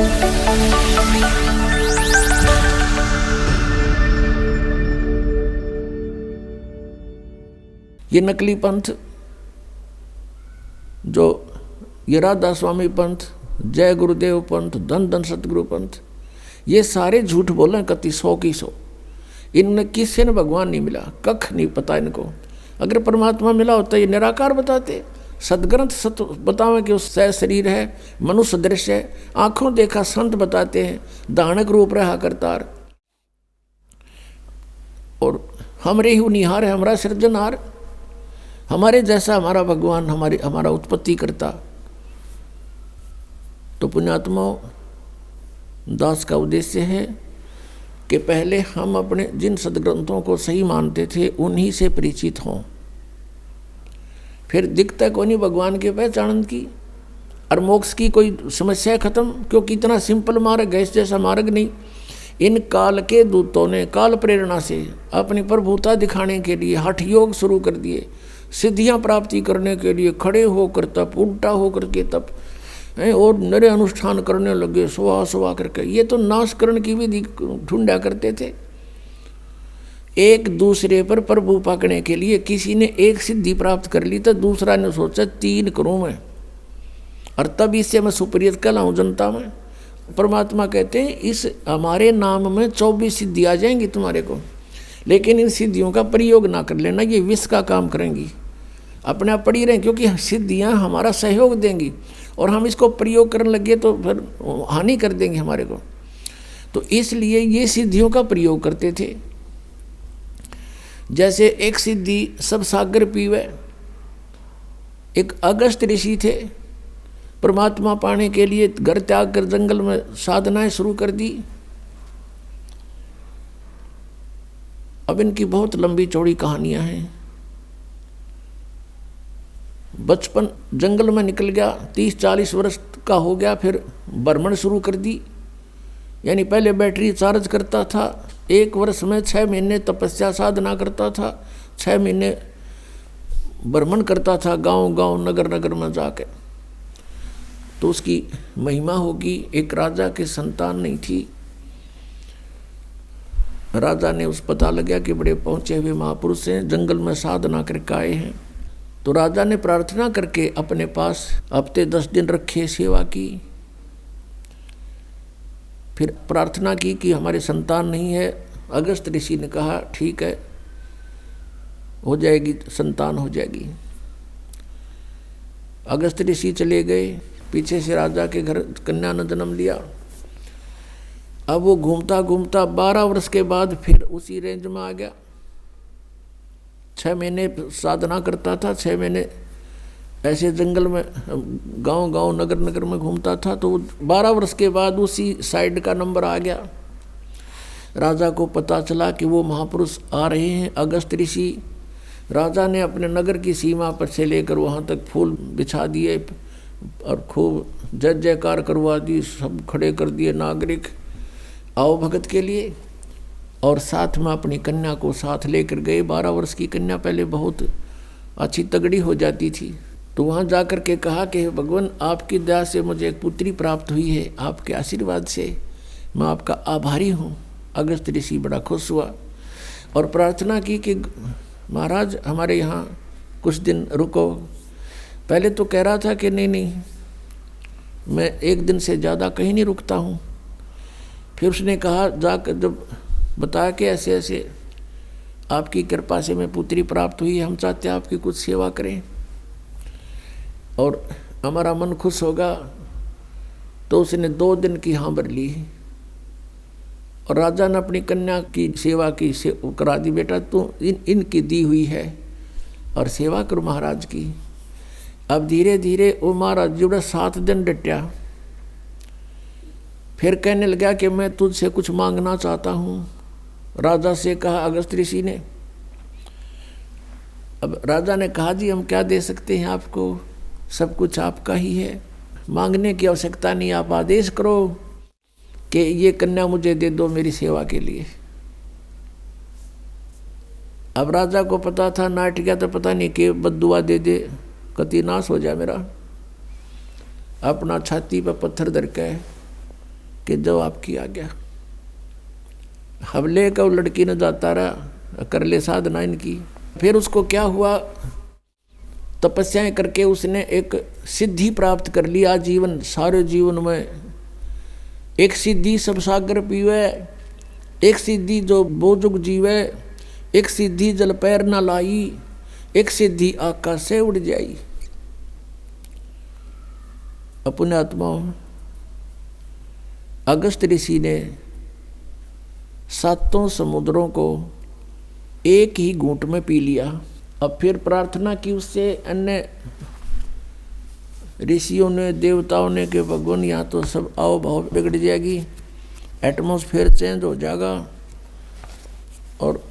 ये नकली पंथ जो ये राधा स्वामी पंथ, जय गुरुदेव पंथ, धन धन सतगुरु पंथ, ये सारे झूठ बोले कति 100 की 100। इनने किसी ने भगवान नहीं मिला, कख नहीं पता इनको। अगर परमात्मा मिला होता ये निराकार बताते। सदग्रंथ सत बतावे कि उस शरीर है, मनुष्य दृश्य है, आंखों देखा संत बताते हैं, दानक रूप रहा करतार। और हमरे ही निहार है, हमारा सृजनहार, हमारे जैसा हमारा भगवान, हमारा उत्पत्ति करता। तो पुण्यात्माओं, दास का उद्देश्य है कि पहले हम अपने जिन सदग्रंथों को सही मानते थे उन्हीं से परिचित हों। फिर दिखता को नहीं भगवान के पहचान की और मोक्ष की कोई समस्या खत्म, क्योंकि इतना सिंपल मार्ग है, इस जैसा मार्ग नहीं। इन काल के दूतों ने काल प्रेरणा से अपनी प्रभुता दिखाने के लिए हठ योग शुरू कर दिए, सिद्धियां प्राप्ति करने के लिए खड़े होकर तप, उल्टा होकर के तप, और नरे अनुष्ठान करने लगे, सुहा सुहा करके। ये तो नाशकरण की विधि ढूंढा करते थे। एक दूसरे पर प्रभु पकड़ने के लिए किसी ने एक सिद्धि प्राप्त कर ली तो दूसरा ने सोचा 3 करूं मैं, और तब इससे मैं सुपरियत कहलाऊं जनता में। परमात्मा कहते हैं इस हमारे नाम में 24 सिद्धि आ जाएंगी तुम्हारे को, लेकिन इन सिद्धियों का प्रयोग ना कर लेना, ये विष का काम करेंगी। अपने आप पड़ी रहें, क्योंकि सिद्धियां हमारा सहयोग देंगी और हम इसको प्रयोग करने लगे तो फिर हानि कर देंगे हमारे को। तो इसलिए ये सिद्धियों का प्रयोग करते थे। जैसे एक सिद्धि सब सागर पीवे, एक अगस्त ऋषि थे, परमात्मा पाने के लिए घर त्याग कर जंगल में साधनाएं शुरू कर दी। अब इनकी बहुत लंबी चौड़ी कहानियां हैं। बचपन जंगल में निकल गया, 30-40 वर्ष का हो गया, फिर भ्रमण शुरू कर दी। यानी पहले बैटरी चार्ज करता था, 1 वर्ष में 6 महीने तपस्या साधना करता था, 6 महीने भ्रमण करता था गांव गांव नगर नगर में जाके। तो उसकी महिमा होगी। एक राजा की संतान नहीं थी। राजा ने उस पता लगा कि बड़े पहुंचे हुए महापुरुष हैं, जंगल में साधना करके आए हैं। तो राजा ने प्रार्थना करके अपने पास हफ्ते 10 दिन रखे, सेवा की। फिर प्रार्थना की कि हमारे संतान नहीं है। अगस्त ऋषि ने कहा ठीक है, हो जाएगी, संतान हो जाएगी। अगस्त ऋषि चले गए, पीछे से राजा के घर कन्या ने जन्म लिया। अब वो घूमता घूमता 12 वर्ष के बाद फिर उसी रेंज में आ गया। 6 महीने साधना करता था, 6 महीने ऐसे जंगल में गांव गांव नगर नगर में घूमता था। तो 12 वर्ष के बाद उसी साइड का नंबर आ गया। राजा को पता चला कि वो महापुरुष आ रहे हैं, अगस्त ऋषि। राजा ने अपने नगर की सीमा पर से लेकर वहाँ तक फूल बिछा दिए और खूब जय जयकार करवा दी, सब खड़े कर दिए नागरिक, आओ भगत के लिए। और साथ में अपनी कन्या को साथ लेकर गए। 12 वर्ष की कन्या पहले बहुत अच्छी तगड़ी हो जाती थी। तो वहाँ जाकर के कहा कि भगवान आपकी दया से मुझे एक पुत्री प्राप्त हुई है, आपके आशीर्वाद से मैं आपका आभारी हूँ। अगस्त ऋषि बड़ा खुश हुआ और प्रार्थना की कि महाराज हमारे यहाँ कुछ दिन रुको। पहले तो कह रहा था कि नहीं मैं 1 दिन से ज़्यादा कहीं नहीं रुकता हूँ। फिर उसने कहा, जाकर जब बताया कि ऐसे ऐसे आपकी कृपा से मैं पुत्री प्राप्त हुई, हम चाहते हैं आपकी कुछ सेवा करें और हमारा मन खुश होगा। तो उसने 2 दिन की हाँ भर ली और राजा ने अपनी कन्या की सेवा की करा दी। बेटा तू इनकी दी हुई है और सेवा करो महाराज की। अब धीरे धीरे वो महाराज जुड़ा 7 दिन डटा। फिर कहने लगा कि मैं तुझसे कुछ मांगना चाहता हूँ। राजा से कहा अगस्त ऋषि ने। अब राजा ने कहा जी हम क्या दे सकते हैं आपको, सब कुछ आपका ही है, मांगने की आवश्यकता नहीं, आप आदेश करो कि ये कन्या मुझे दे दो मेरी सेवा के लिए। अब राजा को पता था नाट गया तो पता नहीं कि बद्दुआ दे दे, कति नाश हो जाए मेरा। अपना छाती पर पत्थर धर के कि जवाब किया गया। हवले का लड़की ने जाता रहा, कर ले साधना इनकी। फिर उसको क्या हुआ, तपस्याएं करके उसने एक सिद्धि प्राप्त कर लिया। जीवन सारे जीवन में एक सिद्धि सब सागर पीवे, एक सिद्धि जो बोजुग जीवे, एक सिद्धि जल पैर न लाई, एक सिद्धि आकाश से उड़ जाई। अपने आत्मा अगस्त ऋषि ने 7 समुद्रों को एक ही घूंट में पी लिया। अब फिर प्रार्थना की उससे अन्य ऋषियों ने, देवताओं ने कि भगवान यहाँ तो सब आओ भाव बिगड़ जाएगी, एटमॉस्फेयर चेंज हो जाएगा, और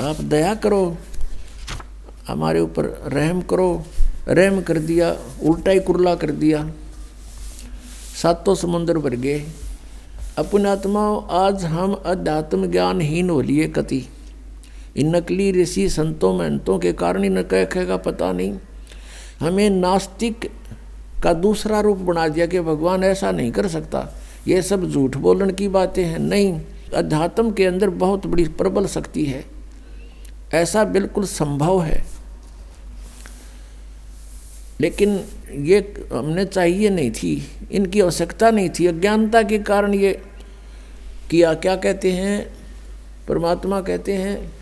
आप दया करो, हमारे ऊपर रहम करो। रहम कर दिया, उल्टा ही कुरला कर दिया, 7 समुद्र भर गए। अपने आत्माओं, आज हम अध्यात्म ज्ञानहीन हो लिए कति। इन नकली ऋषि संतों महंतों के कारण इन कहेगा पता नहीं, हमें नास्तिक का दूसरा रूप बना दिया कि भगवान ऐसा नहीं कर सकता, ये सब झूठ बोलने की बातें हैं। नहीं, अध्यात्म के अंदर बहुत बड़ी प्रबल शक्ति है, ऐसा बिल्कुल संभव है। लेकिन ये हमने चाहिए नहीं थी, इनकी आवश्यकता नहीं थी, अज्ञानता के कारण ये किया। क्या कहते हैं परमात्मा, कहते हैं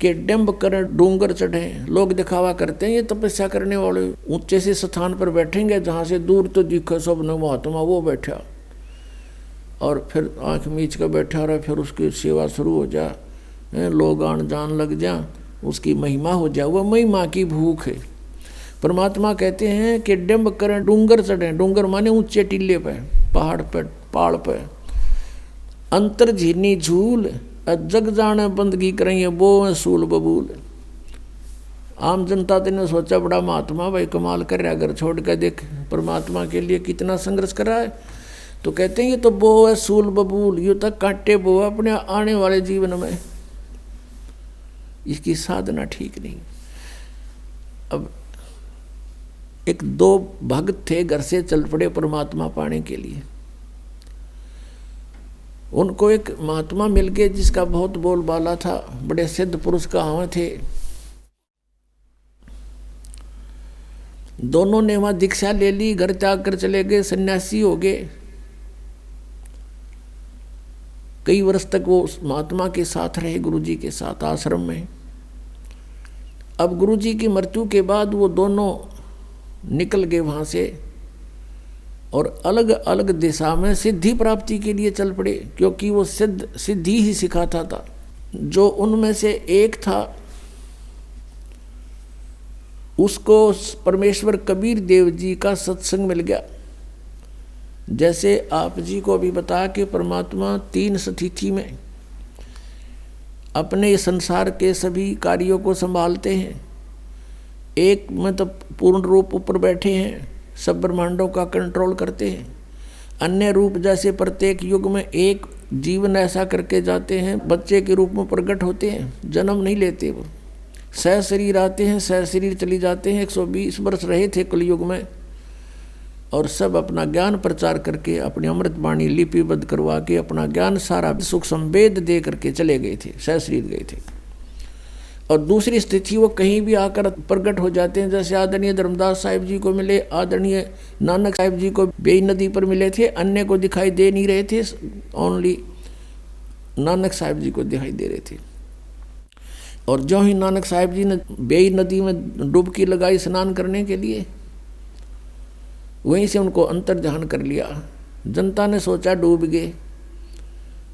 कि डंब कर डूंगर चढ़े, लोग दिखावा करते हैं। ये तपस्या करने वाले ऊंचे से स्थान पर बैठेंगे जहाँ से दूर तो दिखे सब न, महात्मा वो बैठा, और फिर आँख मीच कर बैठा रहा, फिर उसकी सेवा शुरू हो जा, लोग आन जान लग जा, उसकी महिमा हो जाए, वह महिमा की भूख है। परमात्मा कहते हैं कि डंब करें डूंगर चढ़े, डूंगर माने ऊंचे टीले पे, पहाड़ पे, पहाड़ पे, अंतर झीनी झूल, जग जाने बंदगी करेंगे वो सूल बबूल। आम जनता ने सोचा बड़ा महात्मा भाई कमाल कर रहा है, घर छोड़ कर देख परमात्मा के लिए कितना संघर्ष कर रहा है। तो कहते हैं ये तो वो है सूल बबूल, ये तक काटे वो अपने आने वाले जीवन में, इसकी साधना ठीक नहीं। अब 1-2 भक्त थे, घर से चल पड़े परमात्मा पाने के लिए। उनको एक महात्मा मिल गए जिसका बहुत बोलबाला था, बड़े सिद्ध पुरुष कहां थे। दोनों ने वहां दीक्षा ले ली, घर त्याग कर चले गए, सन्यासी हो गए। कई वर्ष तक वो महात्मा के साथ रहे, गुरुजी के साथ आश्रम में। अब गुरुजी की मृत्यु के बाद वो दोनों निकल गए वहाँ से और अलग अलग दिशा में सिद्धि प्राप्ति के लिए चल पड़े, क्योंकि वो सिद्धि ही सिखाता था। जो उनमें से एक था उसको परमेश्वर कबीर देव जी का सत्संग मिल गया। जैसे आप जी को भी बताया कि परमात्मा 3 स्थिति में अपने संसार के सभी कार्यों को संभालते हैं। एक में तो पूर्ण रूप ऊपर बैठे हैं, सब ब्रह्मांडों का कंट्रोल करते हैं। अन्य रूप जैसे प्रत्येक युग में एक जीवन ऐसा करके जाते हैं, बच्चे के रूप में प्रकट होते हैं, जन्म नहीं लेते, वो सह शरीर आते हैं, सह शरीर चली जाते हैं। 120 वर्ष रहे थे कलयुग में, और सब अपना ज्ञान प्रचार करके अपनी अमृत वाणी लिपिबद्ध करवा के अपना ज्ञान सारा सुख संवेद दे करके चले गए थे, सह शरीर गए थे। और दूसरी स्थिति वो कहीं भी आकर प्रकट हो जाते हैं, जैसे आदरणीय धर्मदास साहिब जी को मिले, आदरणीय नानक साहिब जी को बेई नदी पर मिले थे, अन्य को दिखाई दे नहीं रहे थे, ओनली नानक साहिब जी को दिखाई दे रहे थे। और जो ही नानक साहिब जी ने बेई नदी में डुबकी लगाई स्नान करने के लिए, वहीं से उनको अंतर ध्यान कर लिया। जनता ने सोचा डूब गए,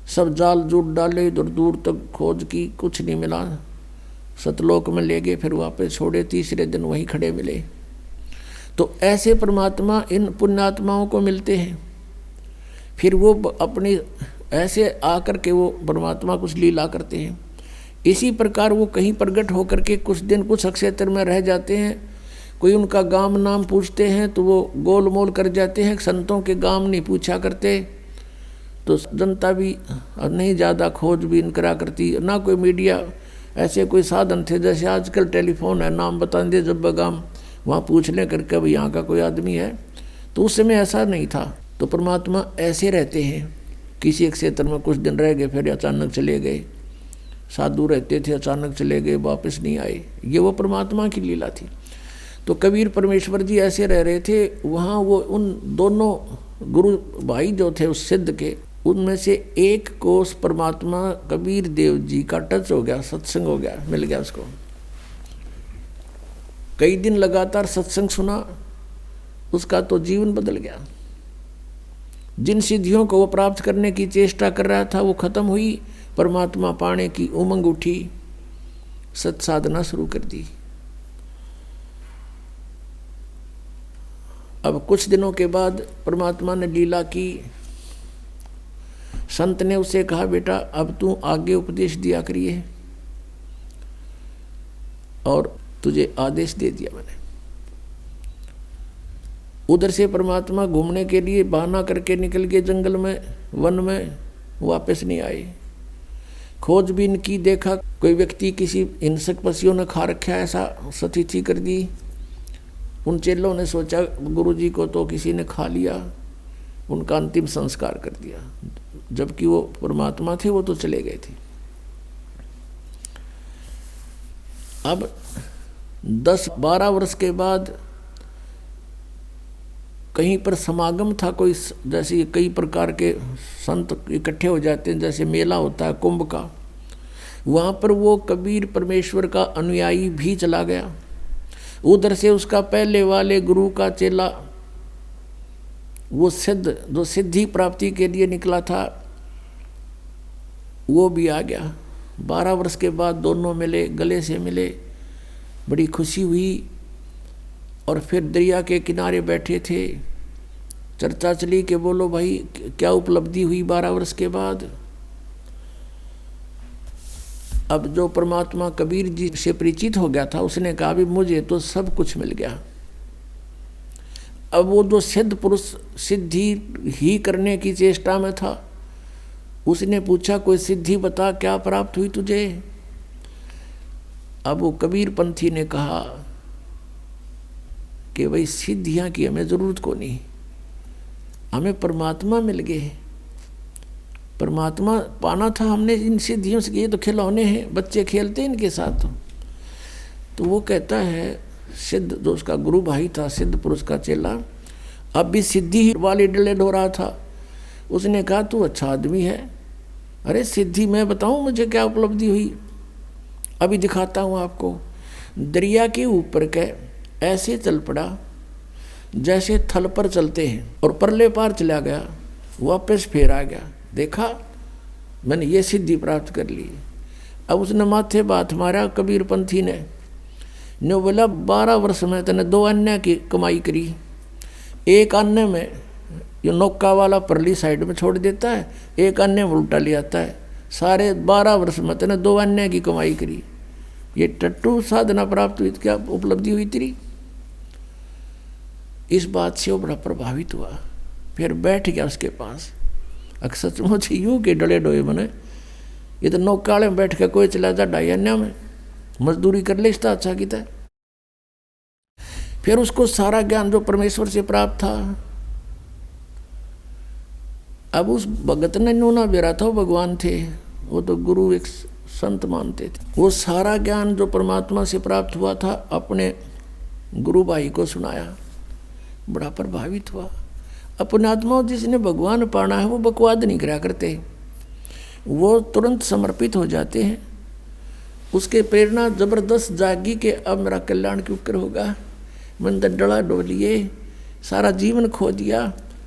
सब जाल जूट डाले, इधर दूर तक खोज की, कुछ नहीं मिला, सतलोक में ले गए, फिर वापस छोड़े, तीसरे दिन वहीं खड़े मिले। तो ऐसे परमात्मा इन पुण्यात्माओं को मिलते हैं, फिर वो अपनी ऐसे आकर के वो परमात्मा कुछ लीला करते हैं। इसी प्रकार वो कहीं प्रकट होकर के कुछ दिन कुछ क्षेत्र में रह जाते हैं, कोई उनका गांव नाम पूछते हैं तो वो गोलमोल कर जाते हैं, संतों के गांव नहीं पूछा करते, तो जनता भी नहीं ज़्यादा खोज भी करा करती, ना कोई मीडिया ऐसे कोई साधन थे। जैसे आजकल टेलीफोन है, नाम बता दे जब गांव, वहाँ पूछ लें करके भाई यहाँ का कोई आदमी है, तो उस समय ऐसा नहीं था। तो परमात्मा ऐसे रहते हैं, किसी एक क्षेत्र में कुछ दिन रह गए फिर अचानक चले गए। साधु रहते थे, अचानक चले गए, वापस नहीं आए। ये वो परमात्मा की लीला थी। तो कबीर परमेश्वर जी ऐसे रह रहे थे वहाँ। वो उन दोनों गुरु भाई जो थे उस सिद्ध के, उनमें से एक को उस परमात्मा कबीर देव जी का टच हो गया, सत्संग हो गया, मिल गया उसको। कई दिन लगातार सत्संग सुना, उसका तो जीवन बदल गया। जिन सिद्धियों को वो प्राप्त करने की चेष्टा कर रहा था वो खत्म हुई, परमात्मा पाने की उमंग उठी, सत्साधना शुरू कर दी। अब कुछ दिनों के बाद परमात्मा ने लीला की। संत ने उसे कहा, बेटा अब तू आगे उपदेश दिया करिए, और तुझे आदेश दे दिया मैंने। उधर से परमात्मा घूमने के लिए बहाना करके निकल गए जंगल में, वन में, वापस नहीं आए। खोजबीन की, देखा कोई व्यक्ति किसी हिंसक पशुओं ने खा रखा है, ऐसा स्थिति कर दी। उन चेलों ने सोचा गुरुजी को तो किसी ने खा लिया, उनका अंतिम संस्कार कर दिया। जबकि वो परमात्मा थे, वो तो चले गए थे। अब 10-12 वर्ष के बाद कहीं पर समागम था कोई, जैसे कई प्रकार के संत इकट्ठे हो जाते हैं, जैसे मेला होता है कुंभ का। वहाँ पर वो कबीर परमेश्वर का अनुयायी भी चला गया। उधर से उसका पहले वाले गुरु का चेला, वो सिद्ध जो सिद्धि प्राप्ति के लिए निकला था, वो भी आ गया। 12 वर्ष के बाद दोनों मिले, गले से मिले, बड़ी खुशी हुई। और फिर दरिया के किनारे बैठे थे, चर्चा चली कि बोलो भाई क्या उपलब्धि हुई 12 वर्ष के बाद। अब जो परमात्मा कबीर जी से परिचित हो गया था, उसने कहा भी मुझे तो सब कुछ मिल गया। अब वो जो सिद्ध पुरुष सिद्धि ही करने की चेष्टा में था, उसने पूछा कोई सिद्धि बता, क्या प्राप्त हुई तुझे। अब वो कबीर पंथी ने कहा कि भाई सिद्धियां की हमें जरूरत को नहीं, हमें परमात्मा मिल गए। परमात्मा पाना था हमने इन सिद्धियों से, ये तो खिलौने हैं, बच्चे खेलते हैं इनके साथ। तो वो कहता है सिद्ध जो उसका गुरु भाई था, सिद्ध पुरुष का चेला, अब भी सिद्धि वाली डले ढो रहा था। उसने कहा तू अच्छा आदमी है, अरे सिद्धि मैं बताऊं मुझे क्या उपलब्धि हुई, अभी दिखाता हूँ आपको। दरिया के ऊपर के ऐसे चल पड़ा जैसे थल पर चलते हैं, और परले पार चला गया, वापस फिर आ गया। देखा मैंने ये सिद्धि प्राप्त कर ली। अब उसने माथे बात मारा कबीर पंथी ने बोला 12 वर्ष में तने 2 अन्य की कमाई करी। एक अन्य में ये नौका वाला परली साइड में छोड़ देता है, एक अन्य में उल्टा ले आता है। सारे 12 वर्ष में तने 2 अन्य की कमाई करी। ये टट्टू साधना प्राप्त हुई, क्या उपलब्धि हुई तेरी। इस बात से वो बड़ा प्रभावित हुआ, फिर बैठ गया उसके पास। सचमुच यूं के डले डोए बने, ये तो नौकाले में बैठ के कोई चला जा ढाई अन्या में मजदूरी कर ले, इसका अच्छा किता। फिर उसको सारा ज्ञान जो परमेश्वर से प्राप्त था, अब उस भगत ने नूना बेरा था, वो भगवान थे, वो तो गुरु एक संत मानते थे। वो सारा ज्ञान जो परमात्मा से प्राप्त हुआ था अपने गुरु भाई को सुनाया, बड़ा प्रभावित हुआ। अपने आत्मा जिसने भगवान पाना है वो बकवाद नहीं करा करते, वो तुरंत समर्पित हो जाते हैं। उसके प्रेरणा जबरदस्त जागी कि अब मेरा कल्याण क्यों कर होगा। मैंने तो डला डोलिए, सारा जीवन खो दिया,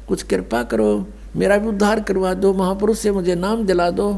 कुछ कृपा करो, मेरा भी उद्धार करवा दो, महापुरुष से मुझे नाम दिला दो।